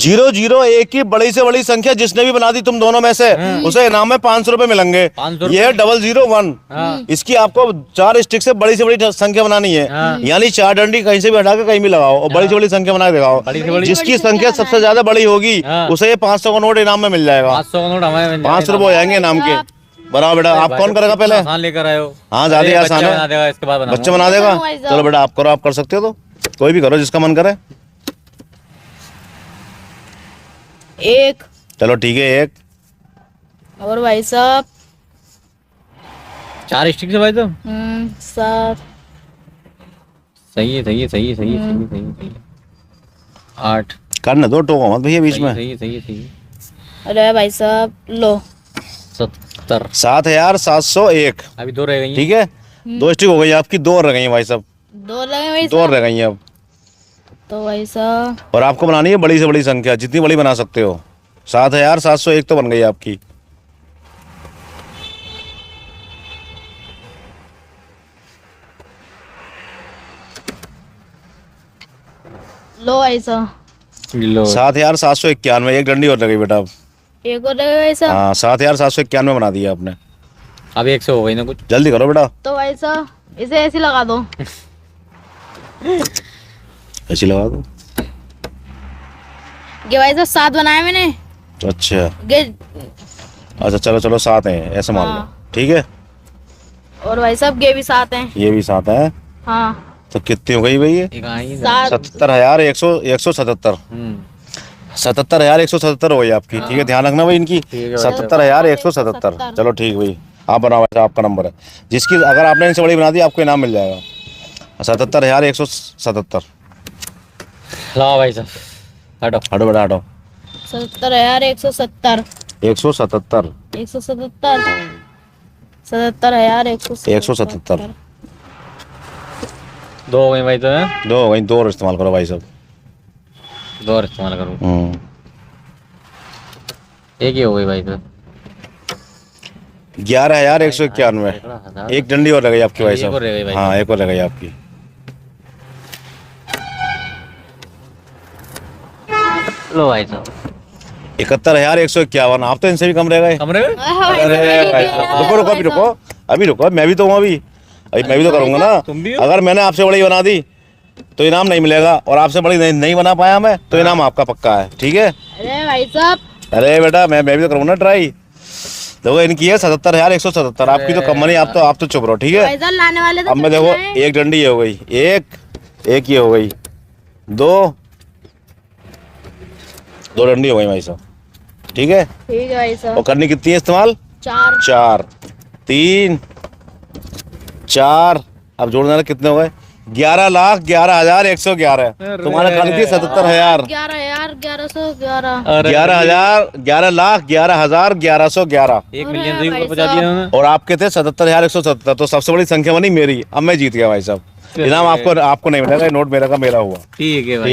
001 की बड़ी से बड़ी संख्या जिसने भी बना दी तुम दोनों में से उसे इनाम में 500 रुपए मिलेंगे। ये 001 इसकी आपको 4 स्टिक से बड़ी बड़ी संख्या बनानी है। यानी 4 डंडी कहीं से भी हटा के कहीं भी लगाओ और बड़ी से बड़ी संख्या बना के दिखाओ। जिसकी संख्या सबसे ज्यादा बड़ी होगी उसे ये 500 का नोट इनाम में मिल जाएगा। 500 का नोट हमें 500 रुपए हो जाएंगे इनाम के। बनाओ बेटा, आप कौन करेगा पहले? आसान लेकर आए हो। हाँ ज्यादा आसान है, बना देगा, इसके बाद बच्चा बना देगा। चलो बेटा आप करो, आप कर सकते हो तो कोई भी करो जिसका मन करे। एक। चलो ठीक है, एक और भाई साहब 4 स्टिक से भाई तो 7। सही है, सही है, सही है, सही है, सही है, सही है। 8 करने दो, टोको मत भैया बीच में। सही है, सही है, सही है। अरे भाई साहब लो 70। 7701। अभी 2 रह गई हैं। ठीक है, 2 स्टिक हो गई आपकी, 2 और रह गई हैं भाई साहब। 2 लगे भाई 2 और रह गई हैं अब। तो भाई साहब और आपको बनानी है बड़ी से बड़ी संख्या, जितनी बड़ी बना सकते हो। 7701 तो बन गई आपकी। लो भाई साहब लो 7791। एक डंडी और लगी बेटा अब। एक और लगे भाई साहब। हाँ 7791 बना दिया आपने। अब 100 हो गई ना कुछ। जल्दी करो बेटा। तो भाई साहब इसे ऐसे लगा दो। ऐसी लगा दो। ये भाई साहब 7 बनाए मैंने। अच्छा ये अच्छा, चलो चलो 7 हैं ऐसे मान लो। हाँ। ठीक है, और भाई साहब ये भी 7 हैं। ये भी 7 है। हाँ तो कितनी हो गई भाई ये? एक आई 7। 77,177। 77,177 हो गई आपकी। ठीक है, ध्यान रखना भाई इनकी। ठीक है। 77,177। चलो ठीक भाई, आप बनाओ, वैसे आपका नंबर है। जिसकी अगर आपने इनसे बड़ी बना दी आपको इनाम मिल जाएगा। 77,177। ला भाई साहब हटो। हटो बेटा हटो। 77,170। 177। 177। 77,177। 177। 2 हो गई भाई तो हैं? 2 हो गई, 2 और इस्तेमाल करो भाई साहब। 2 और इस्तेमाल करूँ। एक ही हो गई भाई तो। 11,191। एक डंडी और रह गई आपकी भाई एक और रह गई साहब। भाई हाँ एक और रह गई आपकी। लो भाई साहब 71,151। आप तो इनसे भी कम रह गए। कमरे में अरे भाई साहब, रुको रुको, अभी रुको, मैं भी तो हूँ अभी मैं भी तो करूंगा ना। तुम भी हो? अगर मैंने आपसे बड़ी बना दी तो इनाम नहीं मिलेगा, और आपसे बड़ी नहीं बना पाया मैं तो इनाम आपका पक्का है। ठीक है। अरे भाई साहब अरे बेटा मैं भी तो करूंगा ना ट्राई। देखो इनकी है 77,177। आपकी तो कम नहीं, आप तो चुप रहो। ठीक है, भाई साहब लाने वाले तो अब मैं देखो एक डंडी ये हो गई, एक ये हो गई, 2 डंडी हो गई भाई साहब। ठीक है, ठीक है भाई साहब। और करनी कितनी है इस्तेमाल? 4। 4 3 4। अब जोड़ना कितने हो गए? 11,11,111। तुम्हारे खाली थी 77,000। 11,1111। 11,11,11,1111। 1 मिलियन से ऊपर पहुंचा दिया उन्होंने। और आपके थे 77,177। तो सबसे बड़ी संख्या बनी मेरी। अब मैं जीत गया भाई साहब। इनाम आपको नहीं मिलेगा, नोट मेरा का मेरा हुआ। ठीक है भाई।